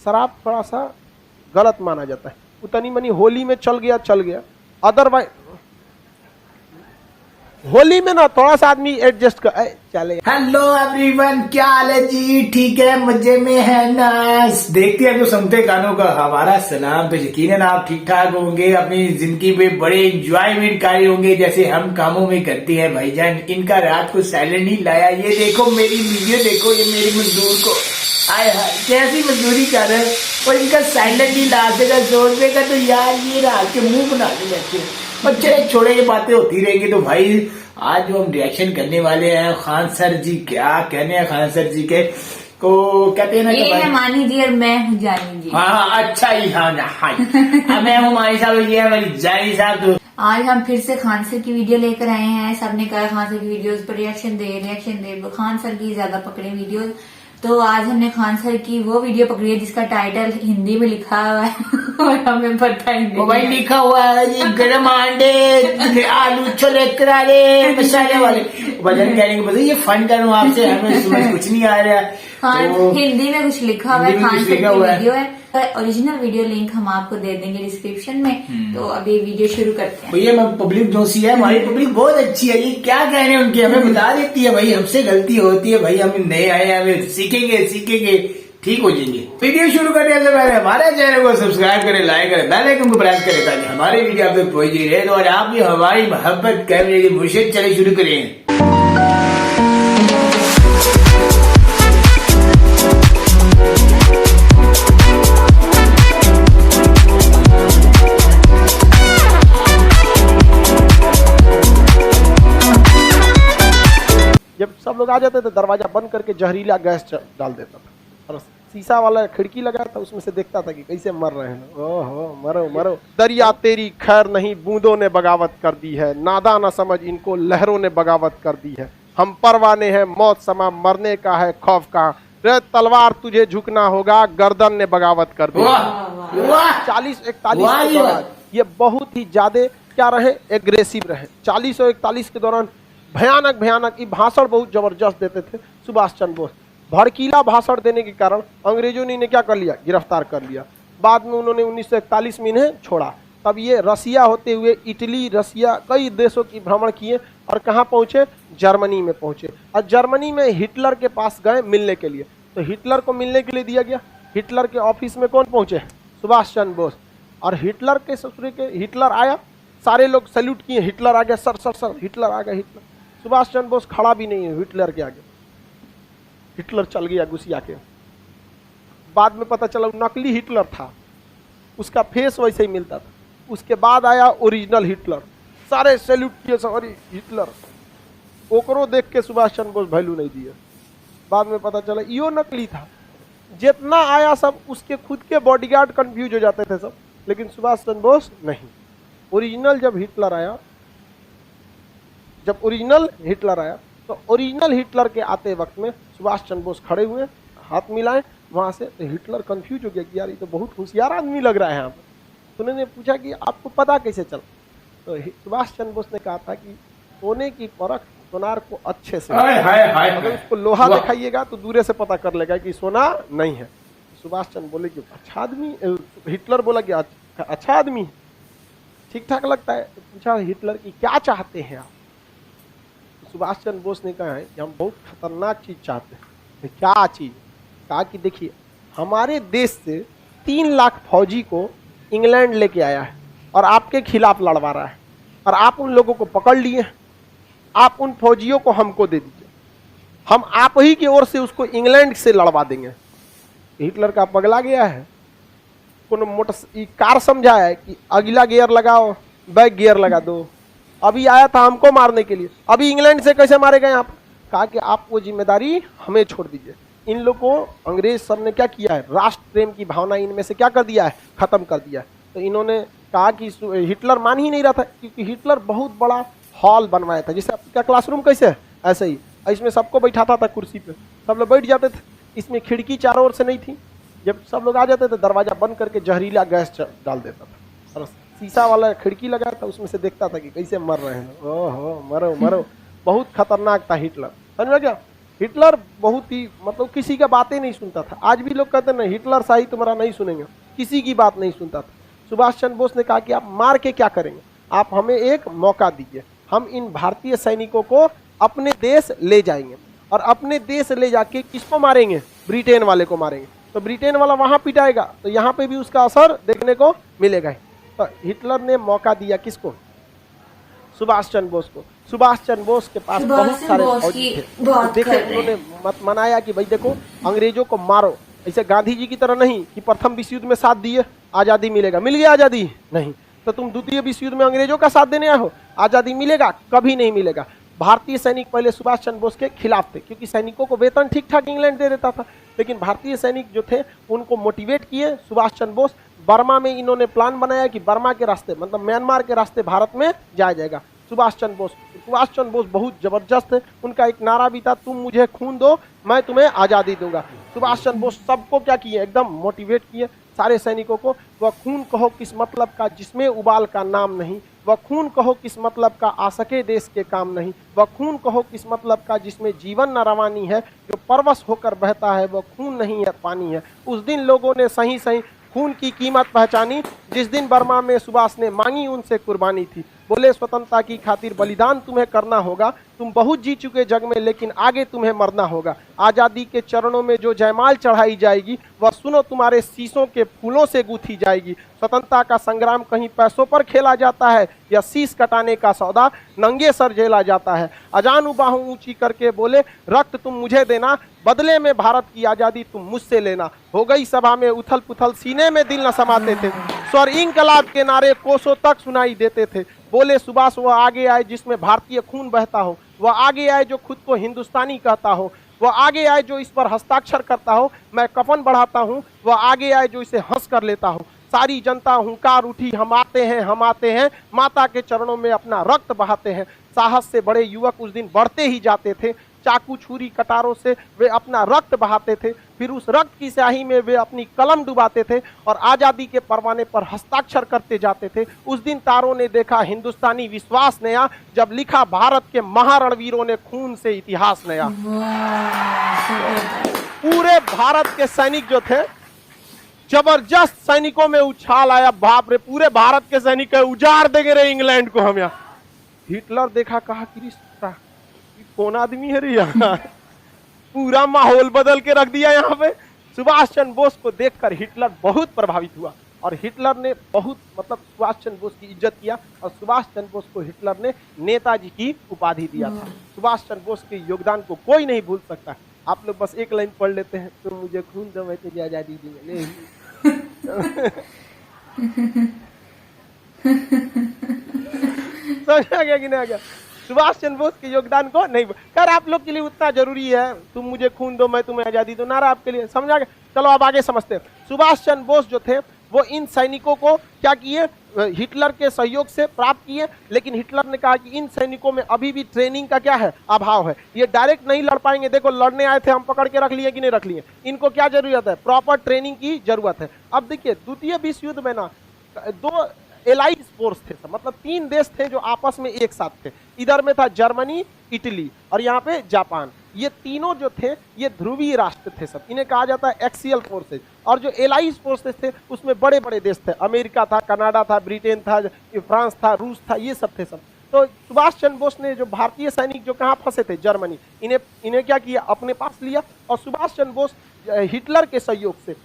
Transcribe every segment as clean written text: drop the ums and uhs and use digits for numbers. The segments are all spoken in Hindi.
शराब थोड़ा सा गलत माना जाता है, उतनी मनी होली में चल गया, अदरवाइज होली में ना थोड़ा सा आदमी एडजस्ट कर चलेगा। हेलो एवरीवन, क्या हाल है जी? ठीक है, मजे में है ना? देखते हैं जो सुनते कानों का हमारा सलाम। तो यकीनन आप ठीक ठाक होंगे, अपनी जिंदगी में बड़े एंजॉयमेंट कर रहे होंगे जैसे हम कामों में करते हैं। भाईजान इनका रात को साइलेंट नहीं लाया। ये देखो मेरी वीडियो देखो, ये मेरी मजदूर को आए हाय कैसी मजदूरी कर रहे हैं और इनका साइलेंट नहीं ला देगा जोर देगा तो यार ये रात के मुंह बना के बैठे। और चले छोड़े, ये बातें होती रहेंगी। तो भाई आज जो हम रिएक्शन करने वाले हैं, खान सर जी क्या कहने हैं खान सर जी के को कहते हैं ना, ये है मानी जी और मैं हूँ जानी जी। हाँ अच्छा ही, हाँ मैं हूँ मानी साहब, ये है मेरी जानी साहब। तो आज हम फिर से खान सर की वीडियो लेकर आए हैं। सबने कहा खान सर की वीडियोस पर रिएक्शन दे खान सर की ज्यादा पकड़े वीडियो। तो आज हमने खान सर की वो वीडियो पकड़ी है जिसका टाइटल हिंदी में लिखा हुआ है और हमें पता ही नहीं। भाई लिखा हुआ है ये गरम अंडे, आलू छोले करारे मसाले वाले। भजन कहने के बदले ये फन करूँ आपसे, हमें समझ कुछ नहीं आ रहा। हाँ तो हिंदी में कुछ लिखा हुआ है, खान सर की वीडियो है। ओरिजिनल वीडियो लिंक हम आपको दे देंगे डिस्क्रिप्शन में। तो अभी वीडियो शुरू करते हैं। भैया मैं पब्लिक दोषी है, हमारी पब्लिक बहुत अच्छी है। ये क्या कह रहे हैं उनकी हमें बता देती है। भाई हमसे गलती होती है, भाई हम नए आए हैं, हमें सीखेंगे ठीक हो जाएंगे। वीडियो शुरू करने से पहले हमारे चैनल को सब्सक्राइब करें, लाइक करें, बेल आइकन को प्रेस करें ताकि हमारी वीडियो आप तक पहुंचती रहे। तो और आप भी हमारी मोहब्बत कर मेरी मुर्शिद चले शुरू करें। जब सब लोग आ जाते थे दरवाजा बंद करके जहरीला गैस डाल देता था और शीशा वाला खिड़की लगाया था, उसमें से देखता था कि कैसे मर रहे हैं। ओहो मरो। दरिया तेरी खैर नहीं, बूंदों ने बगावत कर दी है, नादा न समझ इनको लहरों ने बगावत कर दी है। हम परवाने हैं मौत समा, मरने का है खौफ का, रे तलवार तुझे झुकना होगा, गर्दन ने बगावत कर दी। 40-41 के दौरान ये बहुत ही ज्यादा क्या रहे, एग्रेसिव रहे। 40 और 41 के दौरान भयानक ये भाषण बहुत जबरदस्त देते थे सुभाष चंद्र बोस। भड़कीला भाषण देने के कारण अंग्रेजों ने इन्हें क्या कर लिया, गिरफ्तार कर लिया। बाद में उन्होंने 1941 में इन्हें छोड़ा। तब ये रसिया होते हुए इटली, रसिया कई देशों की भ्रमण किए और कहाँ पहुँचे, जर्मनी में पहुँचे। और जर्मनी में हिटलर के पास गए मिलने के लिए। तो हिटलर को मिलने के लिए दिया गया। हिटलर के ऑफिस में कौन पहुँचे, सुभाष चंद्र बोस। और हिटलर के ससुरे के हिटलर आया, सारे लोग सैल्यूट किए, हिटलर आ गया, सर हिटलर आ गया। हिटलर सुभाष चंद्र बोस खड़ा भी नहीं है हिटलर के आगे, हिटलर चल गया गुस्सिया के। बाद में पता चला नकली हिटलर था, उसका फेस वैसे ही मिलता था। उसके बाद आया ओरिजिनल हिटलर, सारे सैल्यूट किए, सॉरी हिटलर। ओकरो देख के सुभाष चंद्र बोस वैल्यू नहीं दिए। बाद में पता चला यो नकली था। जितना आया सब उसके खुद के बॉडीगार्ड कंफ्यूज हो जाते थे सब, लेकिन सुभाष चंद्र बोस नहीं। ओरिजिनल जब हिटलर आया तो ओरिजिनल हिटलर के आते वक्त में सुभाष चंद्र बोस खड़े हुए, हाथ मिलाए वहां से। तो हिटलर कंफ्यूज हो गया कि यार ये तो बहुत होशियार आदमी लग रहा है यहाँ पर। तो उन्होंने पूछा कि आपको पता कैसे चला? तो सुभाष चंद्र बोस ने कहा था कि सोने की परख सोनार को अच्छे से, अगर उसको लोहा दिखाइएगा तो दूरे से पता कर लेगा कि सोना नहीं है। सुभाष चंद्र बोले कि अच्छा आदमी, हिटलर बोला कि अच्छा आदमी ठीक ठाक लगता है। तो पूछा हिटलर की क्या चाहते हैं आप? सुभाष चंद्र बोस ने कहा है कि हम बहुत खतरनाक चीज चाहते हैं। क्या चीज? कहा कि देखिए हमारे देश से 3 लाख फौजी को इंग्लैंड लेके आया है और आपके खिलाफ लड़वा रहा है, और आप उन लोगों को पकड़ लिए। आप उन फौजियों को हमको दे दीजिए, हम आप ही की ओर से उसको इंग्लैंड से लड़वा देंगे। हिटलर का पगला गया है, कोनो मोटर कार समझा है कि अगला गियर लगाओ, बैक गियर लगा दो। अभी आया था हमको मारने के लिए, अभी इंग्लैंड से कैसे मारेगा आप? कहा कि आप वो जिम्मेदारी हमें छोड़ दीजिए। इन लोग को अंग्रेज सब ने क्या किया है, राष्ट्र प्रेम की भावना इनमें से क्या कर दिया है, खत्म कर दिया है। तो इन्होंने कहा कि हिटलर मान ही नहीं रहा था, क्योंकि हिटलर बहुत बड़ा हॉल बनवाया था, जैसे आपका क्लासरूम कैसे है ऐसे ही। इसमें सबको बैठाता था कुर्सी पे, सब लोग बैठ जाते थे। इसमें खिड़की चारों ओर से नहीं थी। जब सब लोग आ जाते थे दरवाजा बंद करके जहरीला गैस डाल देता था और शीशा वाला खिड़की लगाया था, उसमें से देखता था कि कैसे मर रहे हैं। ओहो मरो। बहुत खतरनाक था हिटलर, समझ में क्या? हिटलर बहुत ही मतलब किसी का बातें नहीं सुनता था। आज भी लोग कहते हैं ना हिटलर शाही तुम्हारा नहीं सुनेंगे, किसी की बात नहीं सुनता था। सुभाष चंद्र बोस ने कहा कि आप मार के क्या करेंगे, आप हमें एक मौका दीजिए, हम इन भारतीय सैनिकों को अपने देश ले जाएंगे। और अपने देश ले जाके किसको मारेंगे, ब्रिटेन वाले को मारेंगे। तो ब्रिटेन वाला वहां पिटाएगा तो यहाँ पे भी उसका असर देखने को मिलेगा ही। तो हिटलर ने मौका दिया किसको, सुभाष चंद्र बोस को। सुभाष चंद्र बोस के पास बहुत सारे फौजी थे। तो देखे उन्होंने मत मनाया कि भाई देखो अंग्रेजों को मारो, ऐसे गांधी जी की तरह नहीं कि प्रथम विश्व युद्ध में साथ दिए आजादी मिलेगा, मिल गया आजादी, नहीं। तो तुम द्वितीय विश्व युद्ध में अंग्रेजों का साथ देने आए हो, आजादी मिलेगा, कभी नहीं मिलेगा। भारतीय सैनिक पहले सुभाष चंद्र बोस के खिलाफ थे, क्योंकि सैनिकों को वेतन ठीक ठाक इंग्लैंड दे देता था, लेकिन भारतीय सैनिक जो थे उनको मोटिवेट किए सुभाष चंद्र बोस। बर्मा में इन्होंने प्लान बनाया कि बर्मा के रास्ते मतलब म्यांमार के रास्ते भारत में जाया जाएगा। सुभाष चंद्र बोस बहुत जबरदस्त थे। उनका एक नारा भी था, तुम मुझे खून दो मैं तुम्हें आजादी दूंगा। सुभाष चंद्र बोस सबको क्या किए, एकदम मोटिवेट किए सारे सैनिकों को। वह खून कहो किस मतलब का जिसमें उबाल का नाम नहीं, वह खून कहो किस मतलब का आ सके देश के काम नहीं, वह खून कहो किस मतलब का जिसमें जीवन न रवानी है, जो परवश होकर बहता है वह खून नहीं है पानी है। उस दिन लोगों ने सही सही खून की कीमत पहचानी, जिस दिन बर्मा में सुभाष ने मांगी उनसे कुर्बानी थी। बोले स्वतंत्रता की खातिर बलिदान तुम्हें करना होगा, तुम बहुत जी चुके जग में लेकिन आगे तुम्हें मरना होगा। आजादी के चरणों में जो जयमाल चढ़ाई जाएगी वह सुनो तुम्हारे शीशों के फूलों से गूंथी जाएगी। स्वतंत्रता का संग्राम कहीं पैसों पर खेला जाता है या शीश कटाने का सौदा नंगे सर झेला जाता है। अजान बाहों ऊंची करके बोले रक्त तुम मुझे देना, बदले में भारत की आजादी तुम मुझसे लेना। हो गई सभा में उथल पुथल, सीने में दिल न समाते थे, स्वर इंकलाब के नारे कोसों तक सुनाई देते थे। बोले सुभाष वह आगे आए जिसमें भारतीय खून बहता हो, वह आगे आए जो खुद को हिंदुस्तानी कहता हो, वह आगे आए जो इस पर हस्ताक्षर करता हो, मैं कफन बढ़ाता हूँ, वह आगे आए जो इसे हंस कर लेता हो। सारी जनता हुंकार उठी, हम आते हैं, माता के चरणों में अपना रक्त बहाते हैं। साहस से बड़े युवक उस दिन बढ़ते ही जाते थे, चाकू छुरी कटारों से वे अपना रक्त बहाते थे, फिर उस रक्त की स्याही में वे अपनी कलम डुबाते थे और आजादी के परवाने पर हस्ताक्षर करते जाते थे। उस दिन तारों ने देखा हिंदुस्तानी विश्वास नया, जब लिखा भारत के महारणवीरों ने खून से इतिहास नया। पूरे भारत के सैनिक जो थे, जबरदस्त सैनिकों में उछाल आया, बाप रे पूरे भारत के सैनिक उजाड़ देंगे रे इंग्लैंड को हम यहाँ। हिटलर देखा, कहा कि कौन आदमी है रे यहाँ, पूरा माहौल बदल के रख दिया यहाँ पे। सुभाष चंद्र बोस को देखकर हिटलर बहुत प्रभावित हुआ और हिटलर ने बहुत मतलब सुभाष चंद्र बोस की इज्जत किया और सुभाष चंद्र बोस को हिटलर ने नेताजी की उपाधि दिया था। सुभाष चंद्र बोस के योगदान को कोई नहीं भूल सकता। आप लोग बस एक लाइन पढ़ लेते हैं, तुम मुझे खून दो मैं तुझे आजादी दूंगा। समझ आ गया कि नहीं आ गया? सुभाष चंद्र बोस के योगदान को नहीं कर, आप लोग के लिए उतना जरूरी है, तुम मुझे खून दो मैं तुम्हें आजादी दो, नारा आपके लिए। समझ आ गया? चलो अब आगे समझते हैं। सुभाष चंद्र बोस जो थे वो इन सैनिकों को क्या किए, हिटलर के सहयोग से प्राप्त किए, लेकिन हिटलर ने कहा कि इन सैनिकों में अभी भी ट्रेनिंग का क्या है, अभाव है, ये डायरेक्ट नहीं लड़ पाएंगे। देखो लड़ने आए थे, हम पकड़ के रख लिए कि नहीं रख लिए, इनको क्या जरूरत है, प्रॉपर ट्रेनिंग की जरूरत है। अब देखिए द्वितीय विश्व युद्ध में ना दो एलाइड फोर्स थे, मतलब तीन देश थे जो आपस में एक साथ थे। इधर में था जर्मनी, इटली और यहाँ पे जापान। ये तीनों जो थे ये ध्रुवीय राष्ट्र थे सब, इन्हें कहा जाता है एक्सियल फोर्सेज। और जो एलाइड फोर्सेज थे उसमें बड़े बड़े देश थे, अमेरिका था, कनाडा था, ब्रिटेन था, फ्रांस था, रूस था, ये सब थे सब। तो सुभाष चंद्र बोस ने जो भारतीय सैनिक जो कहाँ फंसे थे, जर्मनी, इन्हें क्या किया, अपने पास लिया। और सुभाष चंद्र बोस हिटलर के सहयोग से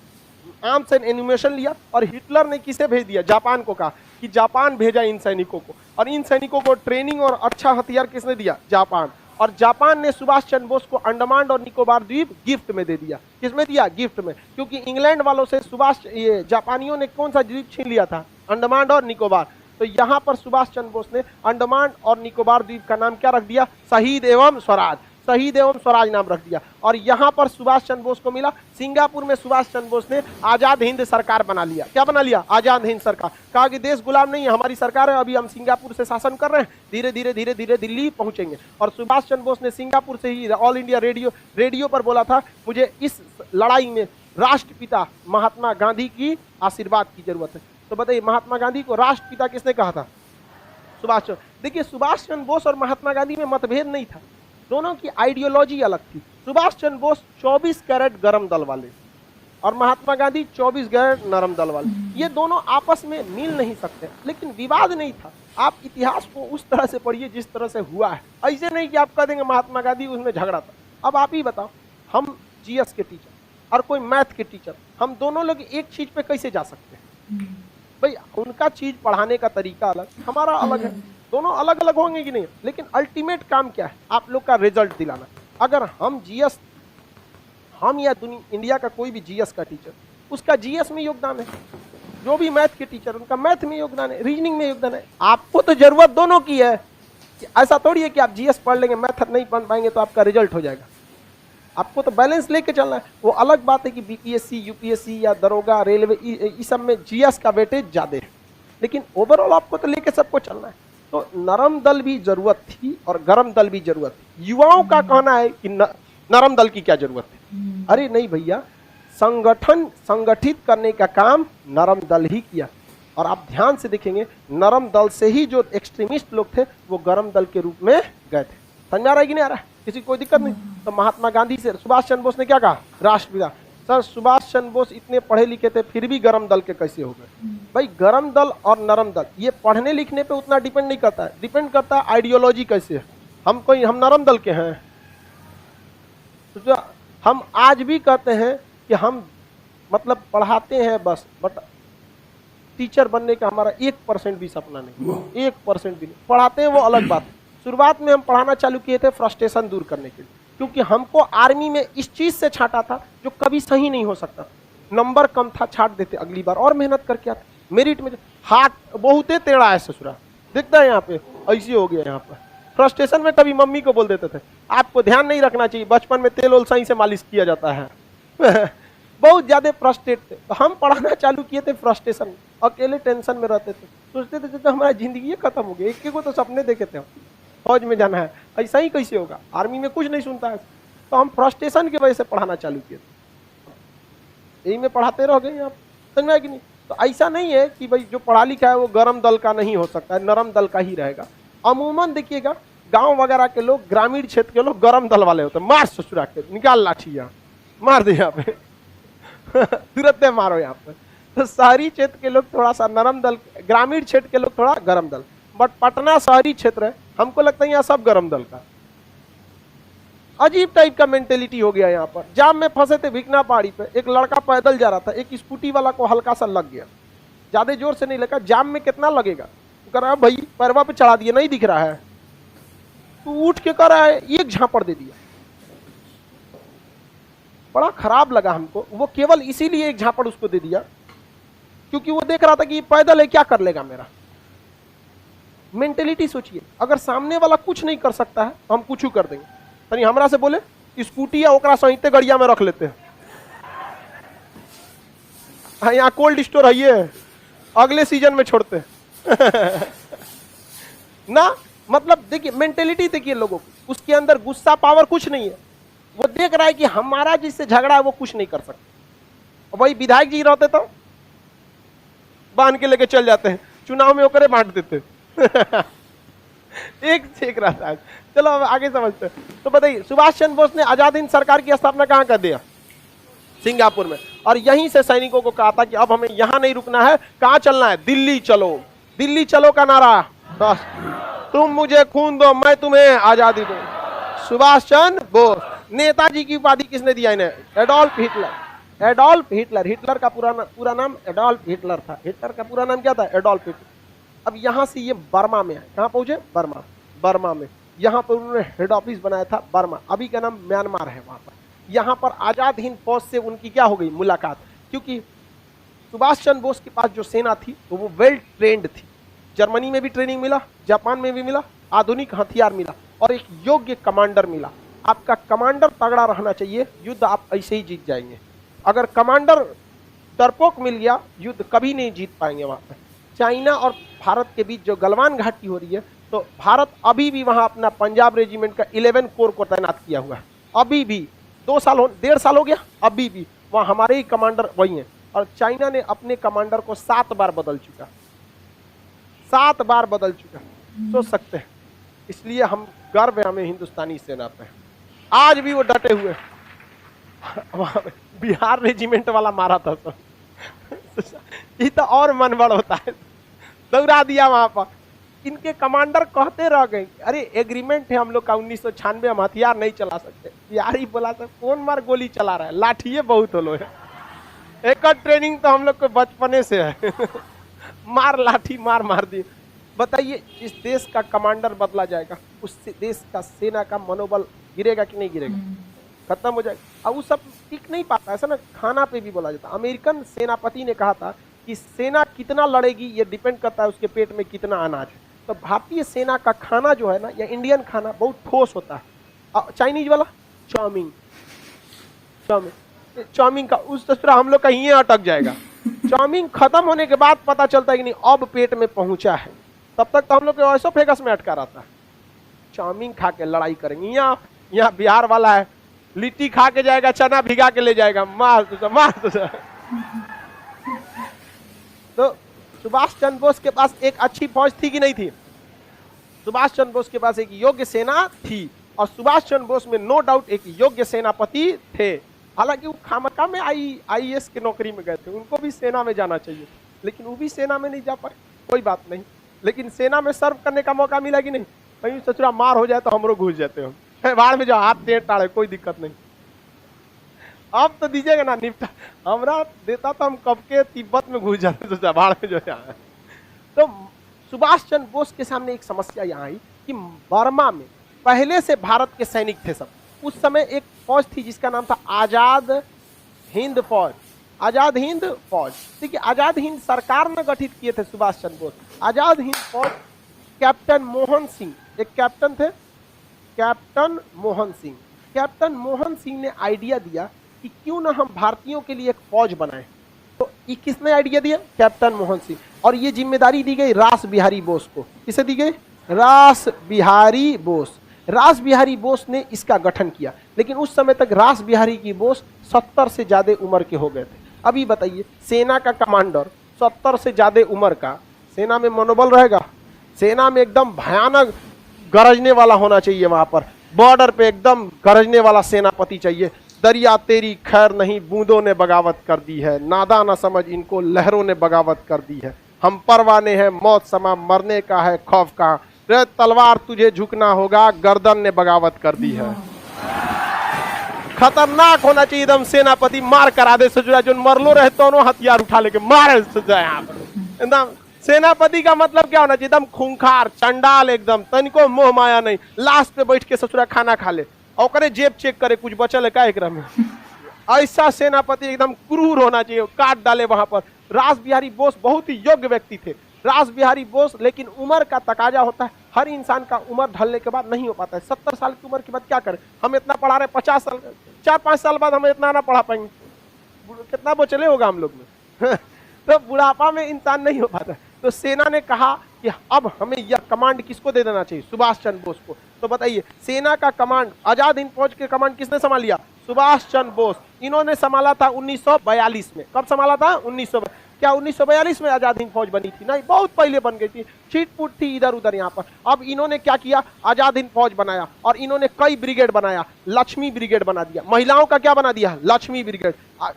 आर्म्स एंड एनिमेशन लिया और हिटलर ने किसे भेज दिया, जापान को, कहा कि जापान भेजा इन सैनिकों को। और इन सैनिकों को ट्रेनिंग और अच्छा हथियार किसने दिया, जापान। और जापान ने सुभाष चंद्र बोस को अंडमान और निकोबार द्वीप गिफ्ट में दे दिया। किसमें दिया, गिफ्ट में, क्योंकि इंग्लैंड वालों से ये जापानियों ने कौन सा द्वीप छीन लिया था, अंडमान और निकोबार। तो यहाँ पर सुभाष चंद्र बोस ने अंडमान और निकोबार द्वीप का नाम क्या रख दिया, शहीद एवं स्वराज, शहीद एवं स्वराज नाम रख दिया। और यहाँ पर सुभाष चंद्र बोस को मिला, सिंगापुर में सुभाष चंद्र बोस ने आजाद हिंद सरकार बना लिया। क्या बना लिया, आजाद हिंद सरकार। कहा कि देश गुलाम नहीं है, हमारी सरकार है, अभी हम सिंगापुर से शासन कर रहे हैं, धीरे धीरे धीरे धीरे दिल्ली पहुंचेंगे। और सुभाष चंद्र बोस ने सिंगापुर से ही ऑल इंडिया रेडियो पर बोला था, मुझे इस लड़ाई में राष्ट्रपिता महात्मा गांधी की आशीर्वाद की जरूरत है। तो बताइए महात्मा गांधी को राष्ट्रपिता किसने कहा था, सुभाष चंद्र। देखिए सुभाष चंद्र बोस और महात्मा गांधी में मतभेद नहीं था, दोनों की आइडियोलॉजी अलग थी। सुभाष चंद्र बोस 24 कैरेट गरम दल वाले और महात्मा गांधी 24 कैरेट नरम दल वाले। ये दोनों आपस में मिल नहीं सकते, लेकिन विवाद नहीं था। आप इतिहास को उस तरह से पढ़िए जिस तरह से हुआ है, ऐसे नहीं कि आप कह देंगे महात्मा गांधी उसमें झगड़ा था। अब आप ही बताओ, हम जीएस के टीचर और कोई मैथ के टीचर, हम दोनों लोग एक चीज पे कैसे जा सकते हैं? भाई उनका चीज पढ़ाने का तरीका अलग, हमारा अलग है, दोनों अलग अलग होंगे कि नहीं, लेकिन अल्टीमेट काम क्या है? आप लोग का रिजल्ट दिलाना। अगर हम जीएस, हम या इंडिया का कोई भी जीएस का टीचर, उसका जीएस में योगदान है, जो भी मैथ के टीचर उनका मैथ में योगदान है, रीजनिंग में योगदान है। आपको तो जरूरत दोनों की है। ऐसा थोड़ी है कि आप जीएस पढ़ लेंगे मैथ नहीं पढ़ पाएंगे तो आपका रिजल्ट हो जाएगा। आपको तो बैलेंस लेके चलना है। वो अलग बात है कि बीपीएससी, यूपीएससी या दरोगा, रेलवे, इस सब में जीएस का वेटेज ज्यादा है, लेकिन ओवरऑल आपको तो लेके सबको चलना है। तो नरम दल भी जरूरत थी और गरम दल भी जरूरत थी। युवाओं का कहना है कि नरम दल की क्या जरूरत है? अरे नहीं भैया, संगठित करने का काम नरम दल ही किया। और आप ध्यान से देखेंगे, नरम दल से ही जो एक्सट्रीमिस्ट लोग थे वो गरम दल के रूप में गए थे। समझ आ रहा है कि नहीं आ रहा है? किसी को कोई दिक्कत नहीं? तो महात्मा गांधी से सुभाष चंद्र बोस ने क्या कहा? राष्ट्रपिता। सर सुभाष चंद्र बोस इतने पढ़े लिखे थे फिर भी गरम दल के कैसे हो गए? भाई गरम दल और नरम दल ये पढ़ने लिखने पे उतना डिपेंड नहीं करता है, डिपेंड करता है आइडियोलॉजी कैसे है। हम नरम दल के हैं तो हम आज भी कहते हैं कि हम मतलब पढ़ाते हैं बस, बट टीचर बनने का हमारा 1% भी सपना नहीं, 1% भी नहीं। पढ़ाते हैं वो अलग बात है। शुरुआत में हम पढ़ाना चालू किए थे फ्रस्ट्रेशन दूर करने के लिए, क्योंकि हमको आर्मी में इस चीज से छांटा था जो कभी सही नहीं हो सकता। नंबर कम था, छाट देते, अगली बार और मेहनत करके आते। मेरिट में हाथ बहुत टेढ़ा है ससुरा, दिखता है यहाँ पे ऐसे हो गया। यहाँ पर फ्रस्ट्रेशन में कभी मम्मी को बोल देते थे आपको ध्यान नहीं रखना चाहिए, बचपन में तेल ओल सही से मालिश किया जाता है। बहुत ज्यादा फ्रस्ट्रेट थे, तो हम पढ़ाना चालू किए थे फ्रस्ट्रेशन में, अकेले टेंशन में रहते थे, सोचते थे तो हमारा जिंदगी खत्म हो गया। एक को तो सपने देखे थे, फौज में जाना है, ऐसा ही कैसे होगा, आर्मी में कुछ नहीं सुनता है। तो हम फ्रस्ट्रेशन की वजह से पढ़ाना चालू किए थे, यही में पढ़ाते रह गए आप। समझ में कि नहीं? तो ऐसा नहीं है कि भाई जो पढ़ा लिखा है वो गरम दल का नहीं हो सकता है, नरम दल का ही रहेगा। अमूमन देखिएगा गांव वगैरह के लोग, ग्रामीण क्षेत्र के लोग गरम दल वाले होते हैं। मार ससुरा के, निकाल लाठी, यहाँ मार दे, यहाँ पे तुरंत मारो यहाँ पे। तो शहरी क्षेत्र के लोग थोड़ा सा नरम दल, ग्रामीण क्षेत्र के लोग थोड़ा गरम दल। बट पटना शहरी क्षेत्र है, हमको लगता है यहाँ सब गरम दल का। अजीब टाइप का मेंटेलिटी हो गया यहाँ पर। जाम में फंसे थे भिकना पहाड़ी पे, एक लड़का पैदल जा रहा था, एक स्कूटी वाला को हल्का सा लग गया, ज्यादा जोर से नहीं लगा। जाम में कितना लगेगा? कह रहा है भाई पैरवा पे चढ़ा दिया, नहीं दिख रहा है। तू उठ के कह रहा है, एक झापड़ दे दिया। बड़ा खराब लगा हमको। वो केवल इसीलिए एक झापड़ उसको दे दिया क्योंकि वो देख रहा था कि ये पैदल है, क्या कर लेगा मेरा। मेंटेलिटी सोचिए, अगर सामने वाला कुछ नहीं कर सकता है तो हम कुछ कर देंगे। तनी हमरा से बोले स्कूटी या ओकरा सहिते गड़िया में रख लेते हैं। हाँ, यहाँ कोल्ड स्टोर है, ये अगले सीजन में छोड़ते हैं ना। मतलब देखिए मेंटेलिटी देखिए लोगों की, उसके अंदर गुस्सा पावर कुछ नहीं है। वो देख रहा है कि हमारा जिससे झगड़ा है वो कुछ नहीं कर सकता। वही विधायक जी रहते तो बांध के लेके चल जाते हैं, चुनाव में होकर बांट देते एक देख रहा था। चलो अब आगे समझते हैं। तो बताइए, सुभाष चंद्र बोस ने आजाद हिंद सरकार की स्थापना कहाँ कर दिया? सिंगापुर में। और यहीं से सैनिकों को कहा था कि अब हमें यहाँ नहीं रुकना है, कहाँ चलना है? दिल्ली चलो। दिल्ली चलो का नारा, बस तुम मुझे खून दो मैं तुम्हें आजादी दूं। सुभाष चंद्र बोस। नेताजी की उपाधि किसने दिया इन्हें? Adolf Hitler. Adolf Hitler, Hitler का पूरा नाम एडोल्फ हिटलर था। हिटलर का पूरा नाम क्या था? Adolf Hitler. अब यहाँ से ये बर्मा में आए, कहाँ पहुंचे? बर्मा। बर्मा में यहाँ पर उन्होंने हेड ऑफिस बनाया था, बर्मा, अभी का नाम म्यांमार है। वहां पर यहाँ पर आजाद हिंद फौज से उनकी क्या हो गई? मुलाकात। क्योंकि सुभाष चंद्र बोस के पास जो सेना थी तो वो वेल ट्रेंड थी। जर्मनी में भी ट्रेनिंग मिला, जापान में भी मिला, आधुनिक हथियार मिला और एक योग्य कमांडर मिला। आपका कमांडर तगड़ा रहना चाहिए, युद्ध आप ऐसे ही जीत जाएंगे। अगर कमांडर डरपोक मिल गया, युद्ध कभी नहीं जीत पाएंगे। वहां पर चाइना और भारत के बीच जो गलवान घाटी हो रही है, तो भारत अभी भी वहां अपना पंजाब रेजिमेंट का 11 कोर को तैनात किया हुआ है। अभी भी 1.5 साल हो गया, अभी भी वहां हमारे ही कमांडर वही हैं। और चाइना ने अपने कमांडर को 7 बार बदल चुका, 7 बार बदल चुका। सोच सकते हैं इसलिए हम गर्व है हमें हिंदुस्तानी सेना पे। आज भी वो डटे हुए। वहां पे बिहार रेजिमेंट वाला मारा था सब। ये तो और मन बड़ होता है, दौड़ा दिया वहां पर। इनके कमांडर कहते रह गए, अरे एग्रीमेंट है हम लोग का 1996, हम हथियार नहीं चला सकते। यार ही बोला था कौन मार गोली चला रहा है, लाठिए बहुत होलो है। एक ट्रेनिंग तो हम लोग को बचपने से है। मार लाठी मार दी। बताइए इस देश का कमांडर बदला जाएगा, उस देश का सेना का मनोबल गिरेगा कि नहीं गिरेगा, खत्म हो जाएगा। अब वो सब टिक नहीं पाता, ऐसा ना खाना पे भी बोला जाता। अमेरिकन सेनापति ने कहा था कि सेना कितना लड़ेगी ये डिपेंड करता है उसके पेट में कितना अनाज है। तो भारतीय सेना का खाना जो है ना, या इंडियन खाना बहुत ठोस होता है। चाइनीज वाला चाउमीन का उस तरह हम लोग का ये अटक जाएगा। चाउमीन खत्म होने के बाद पता चलता है कि नहीं अब पेट में पहुंचा है, तब तक तो हम लोग के एसोफेगस में अटका रहता है। चाउमीन खा के लड़ाई करेंगे। यहाँ बिहार वाला है, लिट्टी खा के जाएगा, चना भिगा के ले जाएगा, मार तुझे। तो सुभाष चंद्र बोस के पास एक अच्छी फौज थी कि नहीं थी? सुभाष चंद्र बोस के पास एक योग्य सेना थी, और सुभाष चंद्र बोस में नो डाउट एक योग्य सेनापति थे। हालांकि वो खामखा में आईएएस की नौकरी में गए थे, उनको भी सेना में जाना चाहिए, लेकिन वो भी सेना में नहीं जा पाए। कोई बात नहीं, लेकिन सेना में सर्व करने का मौका मिला कि नहीं? कहीं सचुरा मार हो जाए तो हम लोग घुस जाते हो, बाढ़ में जाओ, हाथ टेढ़ टाड़े, कोई दिक्कत नहीं। अब तो दीजिएगा ना निपटा, हमरा देता तो हम कब के तिब्बत में घुस जाते तो बाढ़ में जो है। तो सुभाष चंद्र बोस के सामने एक समस्या यहाँ आई कि बर्मा में पहले से भारत के सैनिक थे सब। उस समय एक फौज थी जिसका नाम था आजाद हिंद फौज। आजाद हिंद फौज, ठीक है, आजाद हिंद सरकार ने गठित किए थे सुभाष चंद्र बोस। आजाद हिंद फौज, कैप्टन मोहन सिंह एक कैप्टन थे, कैप्टन मोहन सिंह। कैप्टन मोहन सिंह ने आइडिया दिया कि क्यों ना हम भारतीयों के लिए एक फौज बनाएं। तो ये किसने आइडिया दिया? कैप्टन मोहन सिंह। और ये जिम्मेदारी दी गई रास बिहारी बोस को। किसे दी गई? रास बिहारी बोस। रास बिहारी बोस ने इसका गठन किया, लेकिन उस समय तक रास बिहारी की बोस 70 से ज्यादा उम्र के हो गए थे। अभी बताइए सेना का कमांडर 70 से ज्यादा उम्र का, सेना में मनोबल रहेगा? सेना में एकदम भयानक गरजने वाला होना चाहिए, वहां पर बॉर्डर पे एकदम गरजने वाला सेनापति चाहिए। दरिया तेरी खैर नहीं, बूंदों ने बगावत कर दी है, नादा न समझ इनको लहरों ने बगावत कर दी है। हम परवाने हैं मौत समा, मरने का है खौफ का, रे तलवार तुझे झुकना होगा, गर्दन ने बगावत कर दी है। खतरनाक होना चाहिए एकदम सेनापति, मार करा दे सजुरा, जो मरलो रहे दोनों हथियार उठा लेके मारे सजा। यहाँ पर एकदम सेनापति का मतलब क्या होना चाहिए? एकदम खूंखार, चंडाल, एकदम तनिको मोह माया नहीं, लास्ट पे बैठ के ससुरा खाना खा ले और जेब चेक करे कुछ बचल है का एकरा में। ऐसा सेनापति एकदम क्रूर होना चाहिए, काट डाले वहां पर। रास बिहारी बोस बहुत ही योग्य व्यक्ति थे, रास बिहारी बोस। लेकिन उम्र का तकाजा होता है, हर इंसान का उम्र ढलने के बाद नहीं हो पाता है। 70 साल की उम्र के बाद क्या करें? हम इतना पढ़ा रहे 50 साल, 4-5 साल बाद हम इतना ना पढ़ा पाएंगे, कितना बोचले होगा हम लोग में। तो बुढ़ापा में इंसान नहीं हो पाता। तो सेना ने कहा कि अब हमें यह कमांड किसको दे देना चाहिए? सुभाष चंद्र बोस को। तो बताइए सेना का कमांड, आजाद हिंद फौज के कमांड किसने संभाल लिया? सुभाष चंद्र बोस। इन्होंने संभाला था 1942 में। कब संभाला था? 1942। क्या 1942 में आजाद हिंद फौज बनी थी? नहीं, बहुत पहले बन गई थी, छीट-फूट थी इधर उधर यहाँ पर। अब इन्होंने क्या किया? आजाद हिंद फौज बनाया, और इन्होंने कई ब्रिगेड बनाया। लक्ष्मी ब्रिगेड बना दिया, महिलाओं का क्या बना दिया? Lakshmi brigade,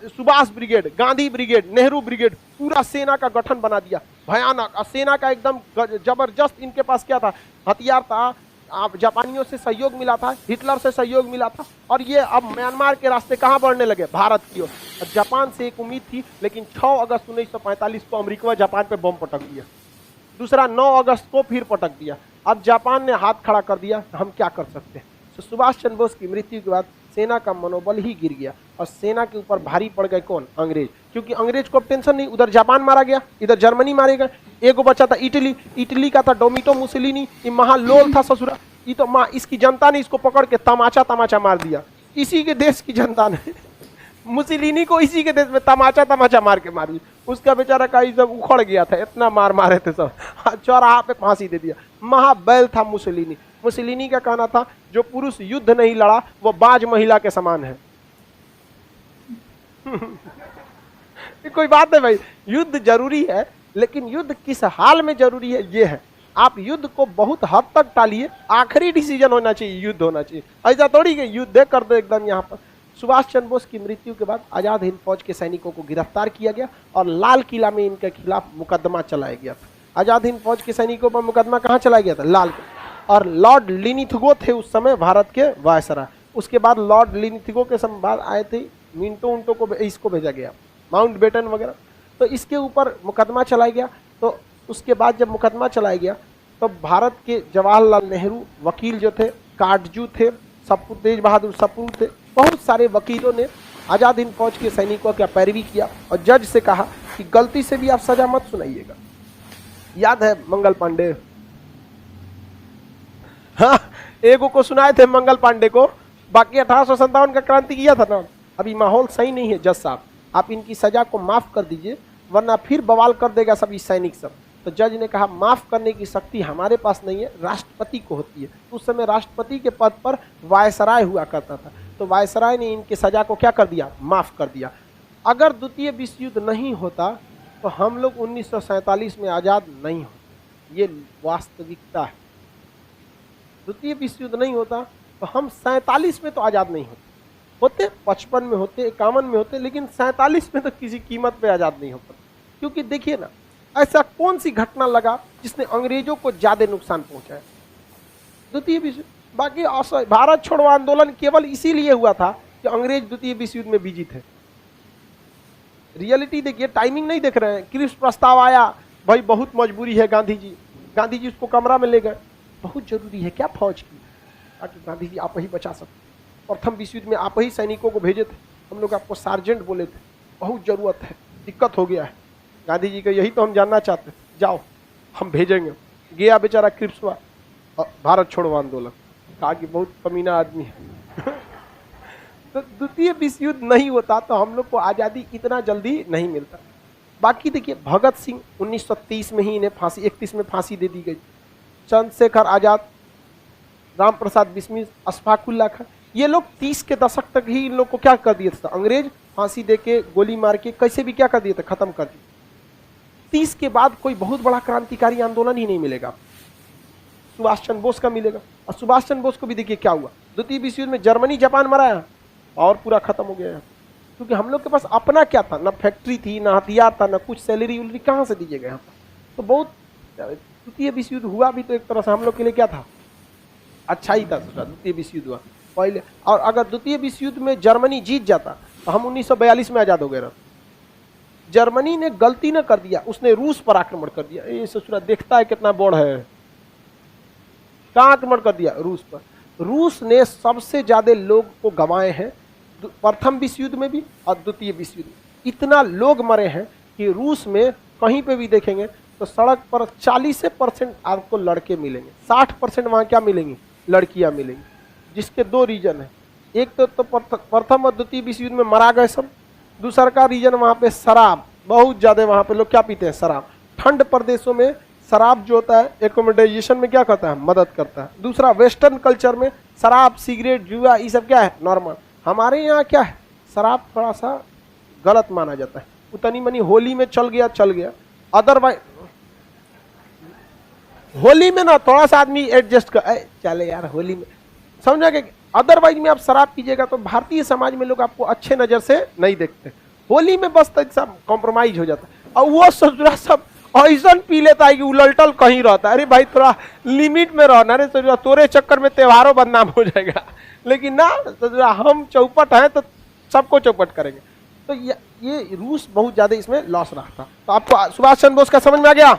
Subhash brigade, Gandhi brigade, Nehru brigade, पूरा सेना का गठन बना दिया, भयानक। और सेना का एकदम जबरदस्त इनके पास क्या था? हथियार था। जापानियों से सहयोग मिला था, हिटलर से सहयोग मिला था, और ये अब म्यांमार के रास्ते कहाँ बढ़ने लगे? भारत की ओर। जापान से एक उम्मीद थी, लेकिन 6 अगस्त 1945 को अमेरिका जापान पे बम पटक दिया। दूसरा 9 अगस्त को फिर पटक दिया। अब जापान ने हाथ खड़ा कर दिया, हम क्या कर सकते हैं? तो सुभाष चंद्र बोस की मृत्यु के बाद सेना का मनोबल ही गिर गया, और सेना के ऊपर भारी पड़ गए कौन? अंग्रेज। क्योंकि अंग्रेज को अब टेंशन नहीं, उधर जापान मारा गया, इधर जर्मनी मारे गए। एगो बच्चा था इटली, इटली का था डोमिटो मुसोलिनी, ये महालोल था ससुरा। ये तो माँ, इसकी जनता ने इसको पकड़ के तमाचा मार दिया। इसी के देश की जनता ने मुसोलिनी को इसी के देश में तमाचा मार के मारी। उसका बेचारा का सब उखड़ गया था, इतना मार मारे थे सब, चौराहा पे फांसी दे दिया। महाबैल था मुसोलिनी। मुसोलिनी का कहना था जो पुरुष युद्ध नहीं लड़ा वो बाज महिला के समान है। कोई बात नहीं भाई, युद्ध जरूरी है, लेकिन युद्ध किस हाल में जरूरी है ये है। आप युद्ध को बहुत हद तक टालिए, आखिरी डिसीजन होना चाहिए, युद्ध होना चाहिए। ऐसा थोड़ी कि युद्ध कर दो एकदम। यहाँ पर सुभाष चंद्र बोस की मृत्यु के बाद आजाद हिंद फौज के सैनिकों को गिरफ्तार किया गया और लाल किला में इनके खिलाफ मुकदमा चलाया गया था। आजाद हिंद फौज के सैनिकों पर मुकदमा कहाँ चलाया गया था? लाल किला। और लॉर्ड लिनिथगो थे उस समय भारत के वायसराय। उसके बाद लॉर्ड लिनिथगो के समय बाद आए थे मिंटो उंटो को, इसको भेजा गया, माउंट बेटन वगैरह। तो इसके ऊपर मुकदमा चलाया गया। तो उसके बाद जब मुकदमा चलाया गया तो भारत के जवाहरलाल नेहरू वकील जो थे, काटजू थे, तेज बहादुर सप्रू थे, बहुत सारे वकीलों ने आजाद हिंद फौज के सैनिकों का पैरवी किया और जज से कहा कि गलती से भी आप सजा मत सुनाइएगा। याद है मंगल पांडे? हाँ, एगो को सुनाए थे मंगल पांडे को, बाकी 1857 का क्रांति किया था ना। अभी माहौल सही नहीं है जज साहब, आप इनकी सजा को माफ कर दीजिए वरना फिर बवाल कर देगा सभी सैनिक सब। तो जज ने कहा माफ करने की शक्ति हमारे पास नहीं है, राष्ट्रपति को होती है। उस समय राष्ट्रपति के पद पर वायसराय हुआ करता था। तो वायसराय ने इनकी सजा को क्या कर दिया? माफ कर दिया। अगर द्वितीय विश्व युद्ध नहीं होता तो हम लोग 1947 में आज़ाद नहीं होते, ये वास्तविकता है। द्वितीय विश्व युद्ध नहीं होता तो हम 47 में तो आज़ाद नहीं होते, 55 में होते, 51 में होते, लेकिन 47 में तो किसी कीमत पे आज़ाद नहीं होता। क्योंकि देखिए ना, ऐसा कौन सी घटना लगा जिसने अंग्रेजों को ज्यादा नुकसान पहुंचाया? द्वितीय विश्व। बाकी भारत छोड़ो आंदोलन केवल इसीलिए हुआ था कि अंग्रेज द्वितीय विश्व युद्ध में बिजी थे। रियलिटी देखिए, टाइमिंग नहीं देख रहे हैं। क्रिप्स प्रस्ताव आया, भाई बहुत मजबूरी है, गांधी जी उसको कमरा में ले गए। बहुत जरूरी है क्या फौज की, ताकि गांधी जी आप ही बचा सकते। प्रथम विश्व युद्ध में आप ही सैनिकों को भेजे थे, हम लोग आपको सार्जेंट बोले थे, बहुत जरूरत है, दिक्कत हो गया है। गांधी जी का यही तो हम जानना चाहते, जाओ हम भेजेंगे। गया बेचारा क्रिप्सवा, भारत छोड़ो आंदोलन, कहा कि बहुत कमीना आदमी है। तो द्वितीय विश्व युद्ध नहीं होता तो हम लोग को आज़ादी इतना जल्दी नहीं मिलता। बाकी देखिए, भगत सिंह 1930 में ही इन्हें फांसी, 31 में फांसी दे दी गई। चंद्रशेखर आजाद, राम प्रसाद बिस्मिल, अशफाक उल्लाह खां, ये लोग 30 के दशक तक ही इन लोग को क्या कर दिए थे? अंग्रेज फांसी दे के, गोली मार के, कैसे भी क्या कर दिए थे? खत्म कर दिए। 30 के बाद कोई बहुत बड़ा क्रांतिकारी आंदोलन ही नहीं मिलेगा। सुभाष चंद्र बोस का मिलेगा। और सुभाष चंद्र बोस को भी देखिए क्या हुआ, द्वितीय विश्व युद्ध में जर्मनी जापान मराया और पूरा खत्म हो गया। क्योंकि हम लोग के पास अपना क्या था? ना फैक्ट्री थी, ना हथियार था, ना कुछ सैलरी उलरी कहाँ से दीजिएगा यहाँ पर। तो बहुत द्वितीय विश्व युद्ध हुआ भी तो एक तरह से हम लोग के लिए क्या था? अच्छा ही था। द्वितीय विश्व युद्ध हुआ पहले, और अगर द्वितीय विश्व युद्ध में जर्मनी जीत जाता तो हम 1942 में आजाद हो गए। जर्मनी ने गलती न कर दिया, उसने रूस पर आक्रमण कर दिया। ये ससुरा देखता है कितना बड़ है, कहाँ आक्रमण कर दिया? रूस पर। रूस ने सबसे ज्यादा लोग को गंवाए हैं, प्रथम विश्व युद्ध में भी और द्वितीय विश्व युद्ध में। इतना लोग मरे हैं कि रूस में कहीं पे भी देखेंगे तो सड़क पर 40% आपको लड़के मिलेंगे, 60% वहाँ क्या मिलेंगी? लड़कियां मिलेंगी। जिसके दो रीजन है, एक तो प्रथम और द्वितीय विश्व युद्ध में मरा गए सब, दूसरा का रीजन वहाँ पे शराब बहुत ज्यादा, वहाँ पे लोग क्या पीते हैं? शराब। ठंड प्रदेशों में शराब जो होता है एक्कोमोडाइजेशन में क्या करता है? मदद करता है। दूसरा, वेस्टर्न कल्चर में शराब, सिगरेट, जुआ, ये सब क्या है? नॉर्मल। हमारे यहाँ क्या है? शराब थोड़ा सा गलत माना जाता है। उतनी मनी होली में चल गया, अदरवाइज होली में ना थोड़ा सा आदमी एडजस्ट कर चले यार होली में, समझा कि अदरवाइज में आप शराब पीजिएगा तो भारतीय समाज में लोग आपको अच्छे नजर से नहीं देखते। होली में बस सब कॉम्प्रोमाइज हो जाता है। और वो ससुरा सब ऐसा पी लेता है कि उलटल कहीं रहता है। अरे भाई थोड़ा लिमिट में रहना रे ससुरा, तोरे चक्कर में त्योहारों बदनाम हो जाएगा। लेकिन ना ससुरा, हम चौपट हैं तो सबको चौपट करेंगे। तो ये रूस बहुत ज्यादा इसमें लॉस रहा था। तो आपको सुभाष चंद्र बोस का समझ में आ गया?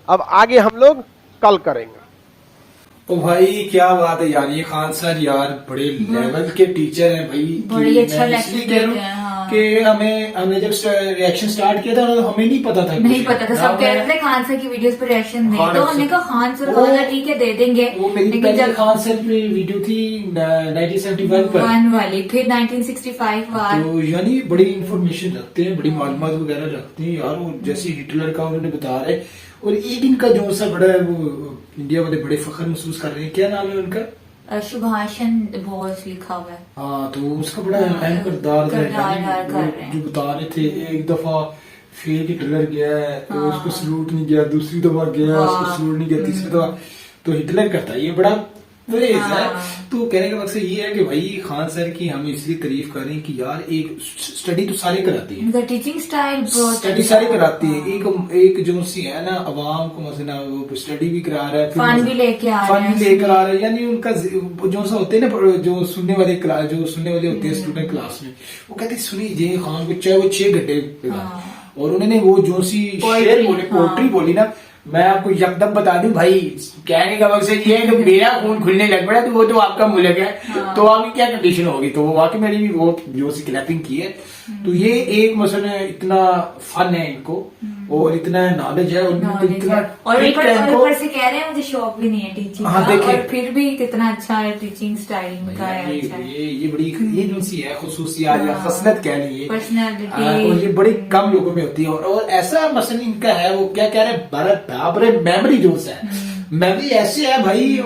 अब आगे हम लोग कल करेंगे। तो भाई क्या बात है यार, ये खान सर यार बड़े लेवल के टीचर हैं भाई। बड़ी अच्छा लेक्चर देते हैं। हाँ। कि हमने जब रिएक्शन स्टार्ट किया था तो हमें नहीं पता था, सब कह रहे थे खान सर की वीडियोस पे रिएक्शन दे, तो हमने कहा खान सर को ठीक है दे देंगे। वो मेरी पहले खान सर की वीडियो थी 1971 पर वाली, फिर 1965 वाली। तो यानी बड़ी इंफॉर्मेशन रखते हैं, बड़ी मालूमात वगैरह रखते हैं यार। और जैसे हिटलर का उन्होंने बता रहे, और एक इनका जो सा बड़ा है वो इंडिया वाले बड़े फख्र महसूस कर रहे हैं, क्या नाम है उनका? सुभाषन बोस लिखा हुआ है। हाँ, तो उसका बड़ा अहम किरदार जो बता रहे थे। एक दफा फेक हिटलर गया है तो उसको सलूट नहीं किया, दूसरी दफा गया उसको सलूट नहीं किया, तीसरी दफा तो हिटलर करता है। ये बड़ा है। तो कहने का मकसद ये है कि भाई खान सर की हम इसलिए तारीफ करें कि यार एक स्टडी तो सारे कराती है, उनका टीचिंग स्टाइल स्टडी सारे कराती है। एक जो सी है ना अवाम को मसला वो स्टडी भी करा रहा है, फन भी लेके आ रहा है, यानी उनका जो सा होते हैं ना जो सुनने वाले होते हैं स्टूडेंट क्लास में, वो कहते हैं सुनिए जे खान को चाहे वो 6 घंटे और उन्होंने वो जो सी शेर बोले पोएट्री बोली ना, मैं आपको यकदम बता दूं भाई, कहने का मकसद ये है कि मेरा खून खुलने लग पड़ा तो वो तो आपका मुल्क है, तो आपकी क्या कंडीशन होगी। तो वाकई मेरी भी वो जो सी क्लैपिंग की है। तो ये एक मसला इतना फन है इनको और इतना नॉलेज है उनको, इतना और ऊपर से कह रहे हैं मुझे शौक भी नहीं है टीचिंग का, और फिर भी कितना अच्छा है टीचिंग स्टाइल इनका है। ये बड़ी ये जो सी है खुसूसियात या खसलत कह लीजिए, पर्सनालिटी, और ये बड़ी कम लोगों में होती है। और ऐसा मसला इनका है, वो क्या कह रहे हैं बराबर मेमोरी जोश है, मेमोरी ऐसे है भाई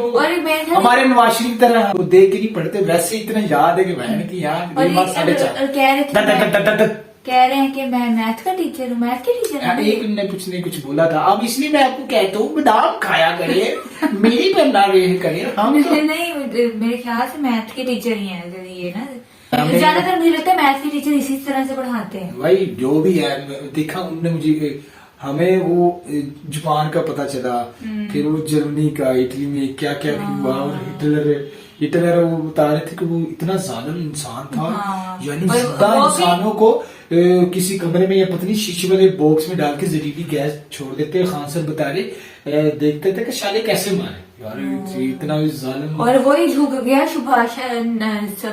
हमारे नवाज शरीफ तरह वो देख के नहीं पढ़ते, वैसे इतना याद है कि बहन की याद कह रहे हैं कि मैं मैथ का टीचर हूँ, मैथ के टीचर। एक ने कुछ बोला था, अब इसलिए मैं आपको कहता हूँ बादाम खाया करिए, मेरी पर ना करिए। हम नहीं, मेरे ख्याल से मैथ के टीचर ही है ये ना, ज्यादातर मुझे लगता है मैथ के टीचर इसी तरह से पढ़ाते हैं भाई। जो भी है देखा उनने मुझे, हमें वो जापान का पता चला, फिर वो जर्मनी का, इटली में क्या क्या हुआ, और हिटलर वो बता रहे थे कि वो इतना जालिम इंसान था, यानी जिंदा इंसानों को किसी कमरे में या पत्नी शीशे वाले बॉक्स में डाल के जहरीली गैस छोड़ देते। खान सर बता रहे देखते थे कि शाले कैसे मारे यार, इतना जालिम। और वही झुक गया सुभाष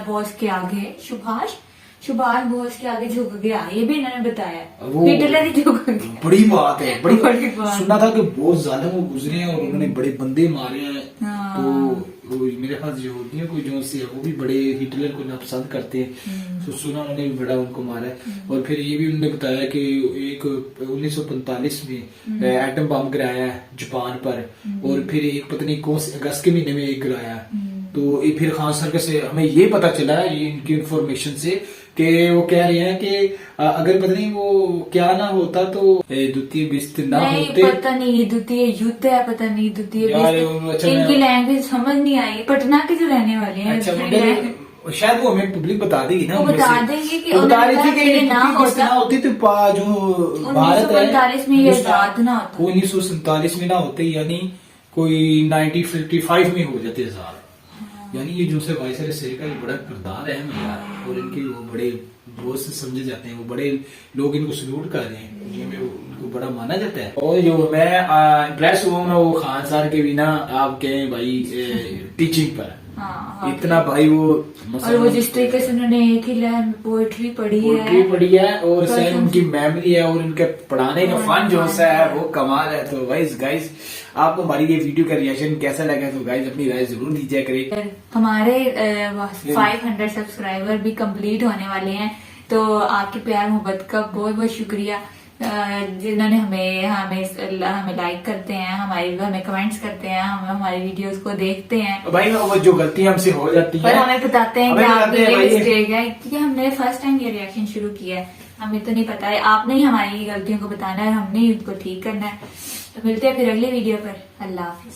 बोस के आगे, सुभाष बोस के आगे झुक गया, ये भी इन्होंने बताया, हिटलर ही झुक गया। बड़ी बात है, बड़ी बात। सुना था कि बहुत जालिम वो गुजरे हैं और उन्होंने बड़े बंदे मारे हैं। तो मेरे पास यहूदियों को जो से वो भी बड़े हिटलर को नापसंद करते हैं, तो सुना उन्होंने भी बड़ा उनको मारा है। और फिर ये भी उन्होंने बताया कि एक 1945 में एटम बम गिराया जापान पर, और फिर एक पत्नी कौन से अगस्त के महीने में एक गिराया। तो फिर खान सर से हमें ये पता चला ये इनकी इंफॉर्मेशन से कि वो कह रहे हैं कि अगर पता नहीं वो क्या ना होता तो द्वितीय विश्व ना होते, पता नहीं द्वितीय युद्ध है, पता नहीं द्वितीय विश्व, इनकी लैंग्वेज समझ नहीं आई। पटना के जो रहने वाले हैं, अच्छा शायद वो हमें पब्लिक बता देगी ना, बता देंगे कि बता रही थी कि ना होती तो जो भारत है 1947 में ये आजाद ना होता, 1947 में ना होते, यानी कोई 1955 में हो जाते आजाद। यानी ये जो से वाइसर शेर का बड़ा किरदार है यार, और इनके वो बड़े बोझ से समझे जाते हैं, वो बड़े लोग इनको सल्यूट कर रहे हैं, ये में उनको बड़ा माना जाता है। और जो मैं इम्प्रेस हुआ मैं वो खान सर के भी ना आप कहें भाई टीचिंग पर इतना भाई वो, और वो जिस तरीके से उन्होंने एक ही लाइन पोएट्री पढ़ी है और सर उनकी मेमोरी है और उनके पढ़ाने का फन जो है वो कमाल है। तो गाइस आपको हमारी ये वीडियो का रिएक्शन कैसा लगा, तो गाइस अपनी राय जरूर दीजिए करें। हमारे 500 सब्सक्राइबर भी कंप्लीट होने वाले हैं, तो आपके प्यार मोहब्बत का बहुत बहुत शुक्रिया, जिन्होंने हमें लाइक करते हैं, हमें कमेंट्स करते हैं, हमारी वीडियोस को देखते हैं भाई। वो जो गलती हमसे हो जाती है पर हमें बताते हैं कि आपकी ये मिस्टेक है, क्योंकि हमने फर्स्ट टाइम ये रिएक्शन शुरू किया है, हमें तो नहीं पता है, आपने ही हमारी गलतियों को बताना है, हमने ही उनको ठीक करना है। तो मिलते हैं फिर अगले वीडियो पर। अल्लाह हाफिज।